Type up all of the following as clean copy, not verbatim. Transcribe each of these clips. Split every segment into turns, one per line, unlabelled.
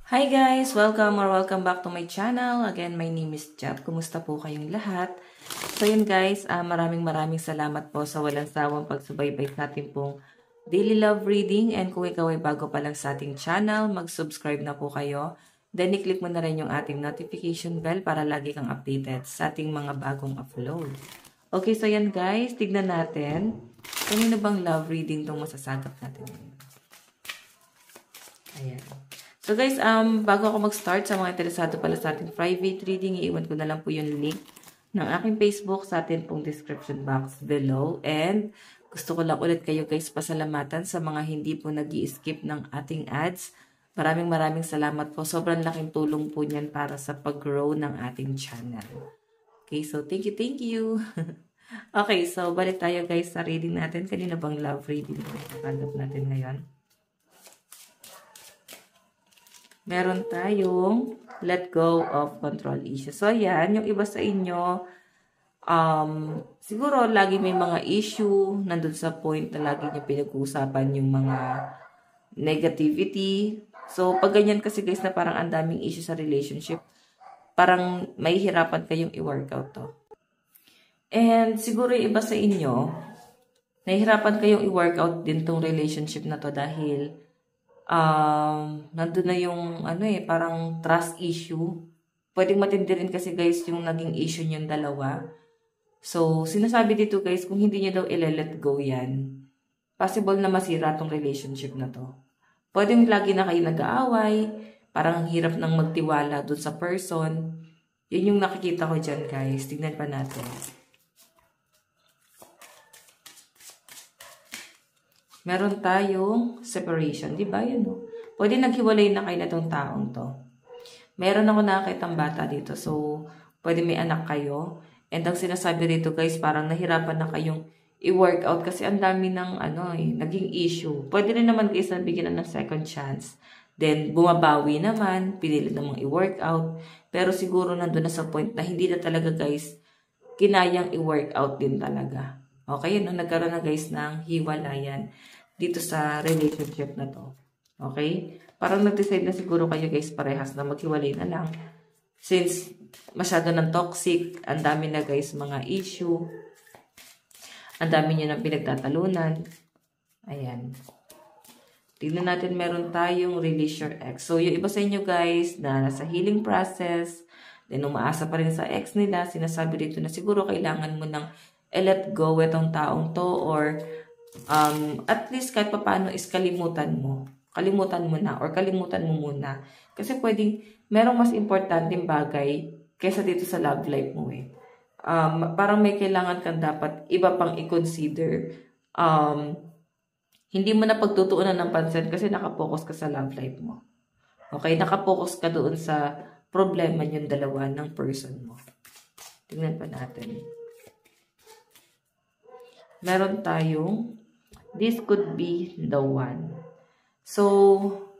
Hi guys! Welcome or welcome back to my channel. Again, my name is Jap. Kumusta po kayong lahat? So yun guys, maraming salamat po sa walang sawang pagsubaybay sa ating pong daily love reading. And kung ikaw ay bago pa lang sa ating channel, mag-subscribe na po kayo. Then i-click mo na rin yung ating notification bell para lagi kang updated sa ating mga bagong upload. Okay, so yan guys, tignan natin. Kanino bang love reading itong masasagap natin? Ayan. So guys, bago ako mag-start, sa mga interesado pala sa ating private reading, iiwan ko na lang po yung link ng aking Facebook sa atin pong description box below. And gusto ko lang ulit kayo guys pasalamatan sa mga hindi po nag-i-skip ng ating ads. Maraming salamat po. Sobrang laking tulong po niyan para sa pag-grow ng ating channel. Okay, so thank you. Okay, so balik tayo guys sa reading natin. Kanina bang love reading natanggap natin ngayon? Meron tayong let go of control issues. So, yan, yung iba sa inyo, siguro lagi may mga issue, nandun sa point na lagi niyo pinag-uusapan yung mga negativity. So, pag ganyan kasi guys na parang ang daming issue sa relationship, parang may hirapan kayong i-workout to. And siguro yung iba sa inyo, nahihirapan kayong i-workout din tong relationship na to dahil nandun na yung parang trust issue. Pwedeng matindi rin kasi guys yung naging issue niyong dalawa. So, sinasabi dito guys, kung hindi niyo daw i-let go yan, possible na masira tong relationship na to. Pwedeng lagi na kayo nag-aaway, parang hirap nang magtiwala dun sa person. Yun yung nakikita ko dyan guys. Tignan pa natin. Meron tayong separation, di ba? Yun, no? Pwede naghiwalay na kayo na itong taong to. Meron ako nakakitang bata dito. So, pwede may anak kayo. And ang sinasabi dito guys, parang nahirapan na kayong i-workout kasi ang dami ng naging issue. Pwede rin naman guys na bigyan na ng second chance. Then, bumabawi naman, pinilit namang i-workout. Pero siguro nandun na sa point na hindi na talaga guys, kinayang i-workout din talaga. Okay, no? Nagkaroon na guys ng hiwalayan dito sa relationship na to. Okay? Parang nag-decide na siguro kayo guys parehas na maghiwalay na lang. Since masyado ng toxic, ang dami na guys mga issue. Ang dami nyo na pinagtatalunan. Ayan. Tignan natin, meron tayong release your ex. So, yung iba sa inyo guys na nasa healing process, then umaasa pa rin sa ex nila, sinasabi dito na siguro kailangan mo nang let go itong taong to or at least kahit paano is kalimutan mo. Kalimutan mo na or kalimutan mo muna. Kasi pwedeng merong mas importanteng bagay kaysa dito sa love life mo eh. Parang may kailangan kang dapat iba pang i-consider. Hindi mo na pagtutuunan ng pansin kasi nakapokus ka sa love life mo. Okay? Nakapokus ka doon sa problema yung dalawa ng person mo. Tingnan pa natin. Meron tayong this could be the one. So,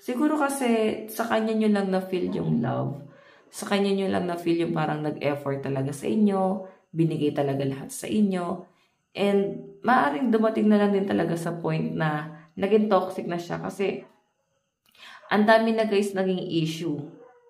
siguro kasi sa kanya nyo lang na-feel yung love. Sa kanya nyo lang na-feel yung parang nag-effort talaga sa inyo. Binigay talaga lahat sa inyo. And maaaring dumating na lang din talaga sa point na naging toxic na siya. Kasi ang dami na guys naging issue.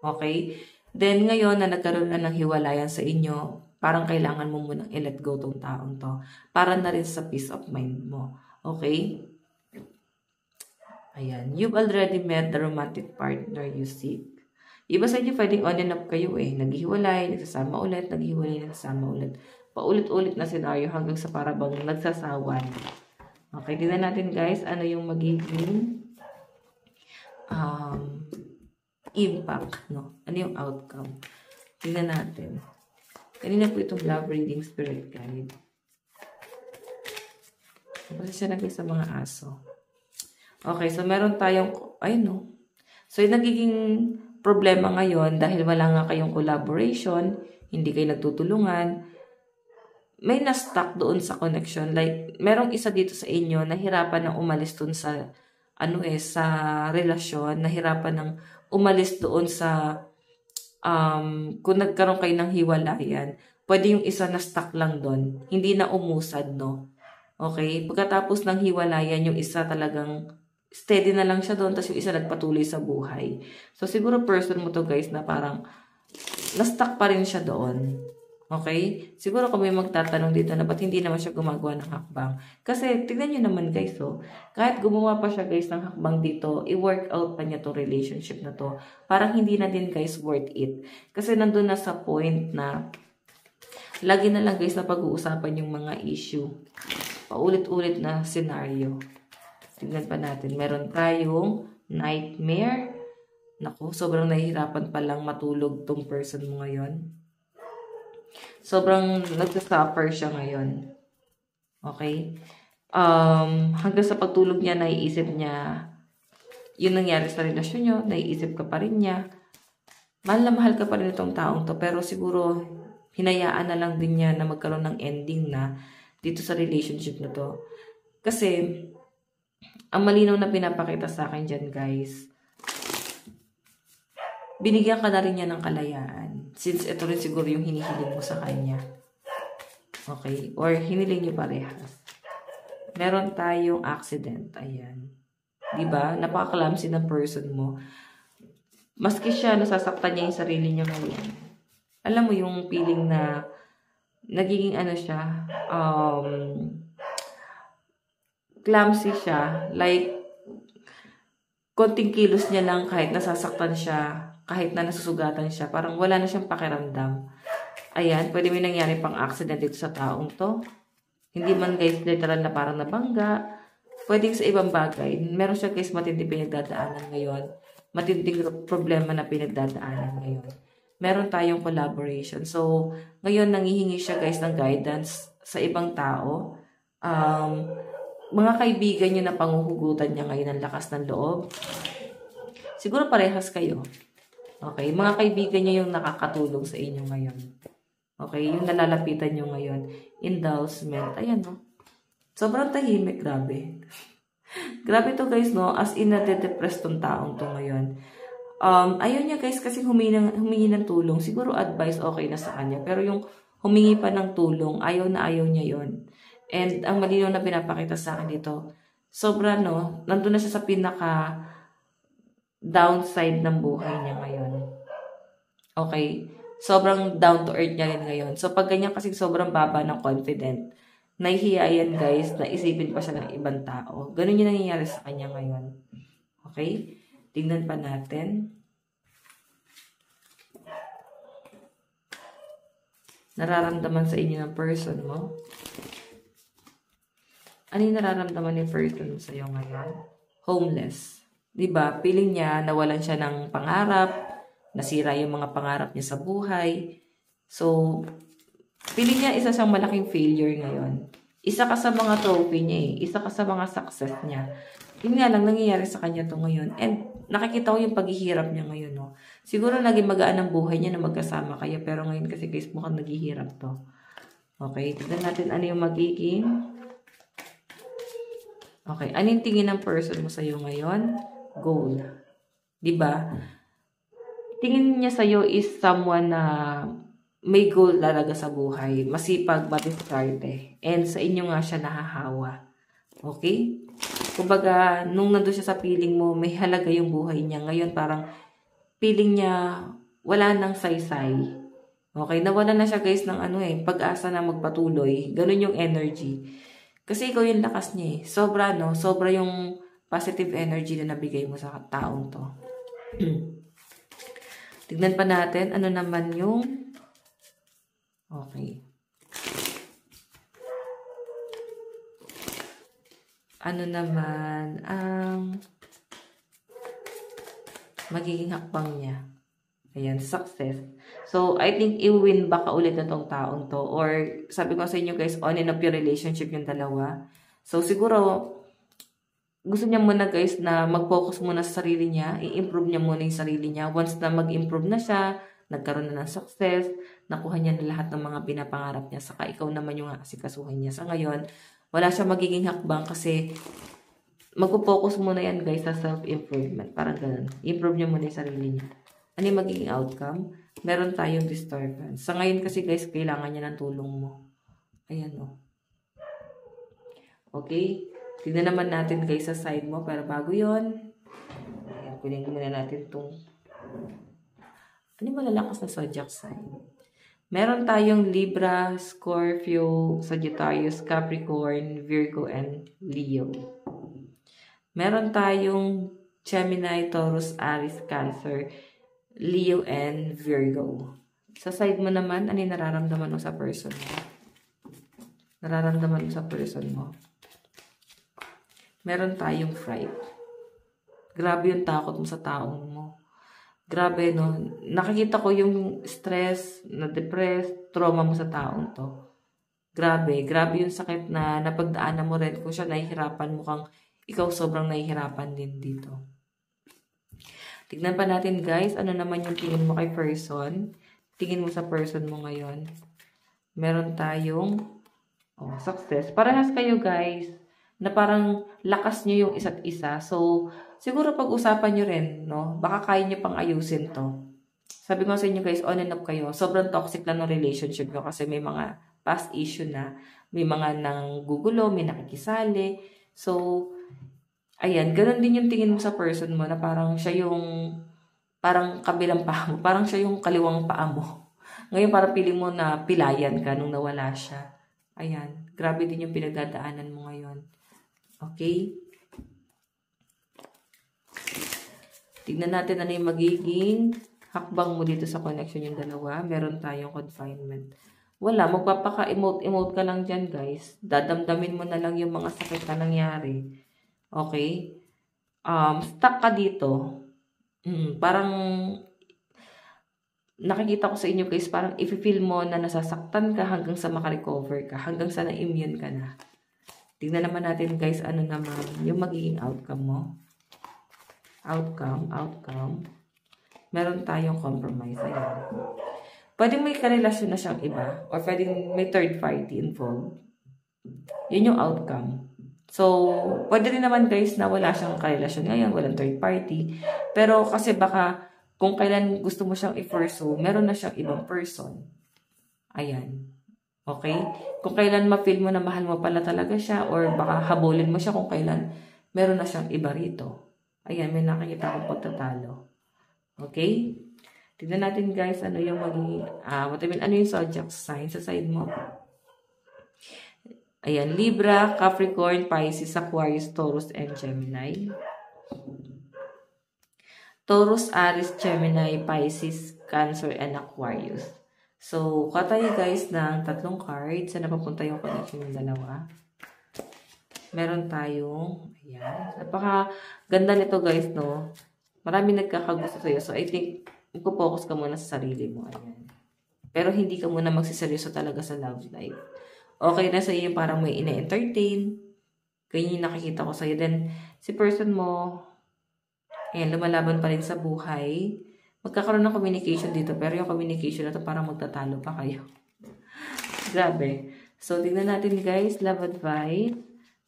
Okay? Then ngayon na nagkaroon na ng hiwalayan sa inyo, parang kailangan mo munang i-let go tong taong to. Para na rin sa peace of mind mo. Okay? Ayan. You've already met the romantic partner you seek. Iba sa inyo, pwedeng on and off kayo eh. Naghihiwalay, nagsasama ulit, naghihiwalay, nagsasama ulit. Paulit-ulit na scenario hanggang sa parabang nagsasawan. Okay, tingnan natin guys, ano yung magiging impact, no? Ano yung outcome? Tingnan natin. Kanina po itong love reading spirit guide. Kasi siya naging sa mga aso. Okay, so meron tayong, ayun no. So yung nagiging problema ngayon, dahil wala nga kayong collaboration, hindi kayo nagtutulungan, may na-stuck doon sa connection. Like, merong isa dito sa inyo, nahirapan ng umalis doon sa, sa relasyon, nahirapan ng umalis doon sa, kung nagkaroon kayo ng hiwalayan, pwede yung isa na-stuck lang doon, hindi na umusad, no? Okay? Pagkatapos ng hiwalayan, yung isa talagang steady na lang siya doon, tapos yung isa nagpatuloy sa buhay. So, siguro person mo to guys na parang na-stuck pa rin siya doon. Okay? Siguro kung may magtatanong dito na ba't hindi naman siya gumagawa ng hakbang. Kasi, tignan nyo naman guys, oh, kahit gumawa pa siya guys ng hakbang dito, i-work out pa niya to relationship na to. Parang hindi na din guys worth it. Kasi nandun na sa point na lagi na lang guys na pag-uusapan yung mga issue. Paulit-ulit na scenario. Tignan pa natin. Meron tayong nightmare. Naku, sobrang nahihirapan palang matulog tong person mo ngayon. Sobrang nagsasuffer siya ngayon. Okay? Hanggang sa pagtulog niya, naiisip niya yung nangyari sa relasyon niyo, naiisip ka pa rin niya. Mahal na mahal ka pa rin itong taong to, pero siguro hinayaan na lang din niya na magkaroon ng ending na dito sa relationship na to. Kasi, ang malinaw na pinapakita sa akin dyan, guys, binigyan ka na rin niya ng kalayaan. Since ito rin siguro yung hinihiling mo sa kanya. Okay? Or hiniling niyo parehas. Meron tayong accident. Ayan. Diba? Napaka-clumsy ng person mo. Maski siya, nasasaktan niya yung sarili niya ngayon. Alam mo yung feeling na nagiging ano siya, clumsy siya. Like, konting kilos niya lang kahit nasasaktan siya, kahit na nasusugatan siya, parang wala na siyang pakiramdam. Ayan, pwede may nangyari pang accident dito sa taong to. Hindi man guys literal na parang nabangga. Pwede sa ibang bagay. Meron siya guys matindi pinagdadaanan ngayon. Matinding problema na pinagdadaanan ngayon. Meron tayong collaboration. So, ngayon nangihingi siya guys ng guidance sa ibang tao. Mga kaibigan niyo na panguhugutan niya ngayon ang lakas ng loob. Siguro parehas kayo. Okay, mga kaibigan niyo yung nakakatulong sa inyo ngayon. Okay, yung nalalapitan niyo ngayon. Endorsement. Ayan, no? Sobrang tahimik, grabe. Grabe to guys, no? As in, nade-depress tong taong to ngayon. Ayaw niya guys kasi humingi ng tulong. Siguro advice okay na sa kanya. Pero yung humingi pa ng tulong, ayaw niya yon. And ang malinaw na pinapakita sa akin dito, sobra, no? Nandun na siya sa pinaka downside ng buhay niya ngayon. Okay? Sobrang down to earth niya rin ngayon. So, pag ganyan kasi sobrang baba ng confident, nahihiya yan guys, na isipin pa siya ng ibang tao. Ganun yung nangyayari sa kanya ngayon. Okay? Tingnan pa natin. Nararamdaman sa inyo ng person mo. Ano yung nararamdaman ni person sa iyo ngayon? Homeless. Diba? Feeling niya, nawalan siya ng pangarap, nasira yung mga pangarap niya sa buhay. So, feeling niya isa siyang malaking failure ngayon. Isa ka sa mga trophy niya eh. Isa ka sa mga success niya. Yun nga lang, nangyayari sa kanya to ngayon. And nakikita ko yung paghihirap niya ngayon. No? Siguro naging magaan ang buhay niya na magkasama kayo. Pero ngayon kasi guys, mukhang naghihirap to. Okay, tignan natin ano yung magiging. Okay, ano yung tingin ng person mo sa'yo ngayon? Goal. Diba? Tingin niya sa'yo is someone na may goal talaga sa buhay. Masipag, madiskarte. And sa inyo nga siya nahahawa. Okay? Kumbaga, nung nandun siya sa feeling mo, may halaga yung buhay niya. Ngayon, parang feeling niya, wala nang saysay. Okay? Nawala na siya guys ng pag-asa na magpatuloy. Ganun yung energy. Kasi ikaw yung lakas niya eh. Sobra, no? Sobra yung positive energy na nabigay mo sa taong to. Tignan pa natin, ano naman yung... Okay. Ano naman ang magiging hakbang niya? Ayan, success. So, I think i-win baka ulit na tong taong to. Or, sabi ko sa inyo guys, on and off yung relationship yung dalawa. So, siguro, gusto niya muna guys na mag-focus muna sa sarili niya. I-improve niya muna yung sarili niya. Once na mag-improve na siya, nagkaroon na ng success, nakuha niya na lahat ng mga pinapangarap niya. Saka ikaw naman yung asikasuhin niya. Sa ngayon, wala siya magiging hakbang kasi mag-focus muna yan guys sa self-improvement. Parang ganun. Improve niya muna yung sarili niya. Ano yung magiging outcome? Meron tayong disturbance. Sa ngayon kasi guys, kailangan niya ng tulong mo. Ayan o. Okay? Tignan naman natin guys sa side mo. Pero bago yon, ayan, kunin muna natin itong ano malalakas na zodiac sign. Meron tayong Libra, Scorpio, Sagittarius, Capricorn, Virgo, and Leo. Meron tayong Gemini, Taurus, Aries, Cancer, Leo, and Virgo. Sa side mo naman, ano yung nararamdaman mo sa person mo? Nararamdaman mo sa person mo? Meron tayong fright. Grabe yung takot mo sa taong mo. Grabe, no? Nakikita ko yung stress, na-depressed, trauma mo sa taong to. Grabe. Grabe yung sakit na napagdaanan mo rin. Kung siya nahihirapan mo kang ikaw sobrang nahihirapan din dito. Tignan pa natin guys, ano naman yung tingin mo kay person. Tingin mo sa person mo ngayon. Meron tayong success. Parehas kayo guys, na parang lakas nyo yung isa't isa. So, siguro pag-usapan nyo rin, no? Baka kaya nyo pang ayusin to. Sabi ko sa inyo guys, on and off kayo. Sobrang toxic lang ng relationship nyo kasi may mga past issue na. May mga nanggugulo, may nakikisali. So, ayan, ganun din yung tingin mo sa person mo na parang siya yung parang kabilang paa mo. Parang siya yung kaliwang paa mo. Ngayon parang piling mo na pilayan ka nung nawala siya. Ayan, grabe din yung pinagdadaanan mo ngayon. Okay? Tignan natin ano yung magiging hakbang mo dito sa connection yung dalawa. Meron tayong confinement. Wala, magpapaka-emote ka lang dyan guys. Dadamdamin mo na lang yung mga sakit na nangyari. Okay? Stuck ka dito. Parang nakikita ko sa inyo guys, parang i-feel mo na nasasaktan ka hanggang sa makarecover ka. Hanggang sa na-immune ka na. Tignan naman natin guys, ano naman yung magiging outcome mo. Outcome. Meron tayong compromise. Ayan. Pwedeng may karelasyon na siyang iba or pwedeng may third party involved. Yun yung outcome. So, pwede rin naman guys na wala siyang karelasyon ngayon, walang third party. Pero kasi baka kung kailan gusto mo siyang i-pursue, meron na siyang ibang person. Ayan. Okay? Kung kailan ma-feel mo na mahal mo pala talaga siya or baka habulin mo siya kung kailan meron na siyang iba rito. Ayan, may nakikita akong pagtatalo. Okay? Tignan natin guys, ano yung magiging, ano yung zodiac sign sa side mo. Ayan, Libra, Capricorn, Pisces, Aquarius, Taurus, and Gemini. Taurus, Aries, Gemini, Pisces, Cancer, and Aquarius. So, kuha tayo guys ng 3 cards. Saan napapunta yung connection ng dalawa? Meron tayong, ayan. Napaka-ganda nito guys, no? Marami nagkakagusto sa'yo. So, I think, magpo-focus ka muna sa sarili mo. Ayan. Pero hindi ka muna magsiseryoso talaga sa love life. Okay na sa'yo yung parang may ina-entertain. Ganyan yung nakikita ko sa'yo. Then, si person mo, ayan, lumalaban pa rin sa buhay. Magkakaroon ng communication dito, pero yung communication na to parang magtatalo pa kayo. Grabe. So, tignan natin guys, love advice.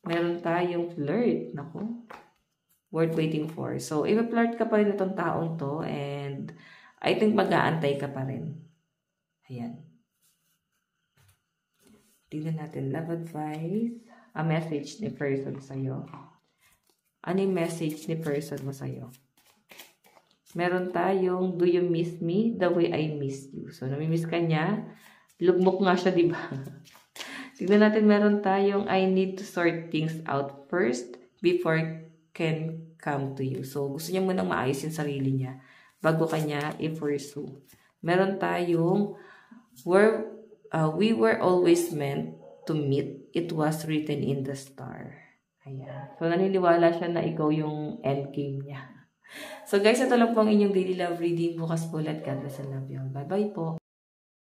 Meron tayong flirt. Naku. Worth waiting for. So, i-flirt ka pa rin itong taong to and I think mag-aantay ka pa rin. Ayan. Tignan natin, love advice. A message ni person sa'yo. Ano yung message ni person mo sa'yo? Meron tayong, do you miss me the way I miss you? So, namimiss ka niya. Lugmok nga siya, diba? Tignan natin, meron tayong, I need to sort things out first before can come to you. So, gusto niya munang maayos yung sarili niya bago kanya i-pursue. Meron tayong, we were always meant to meet. It was written in the star. Ayan. So, naniniwala siya na ikaw yung endgame niya. So, guys, ito lang po ang inyong daily love reading. Bukas po ulit. God bless and love you. Bye-bye po.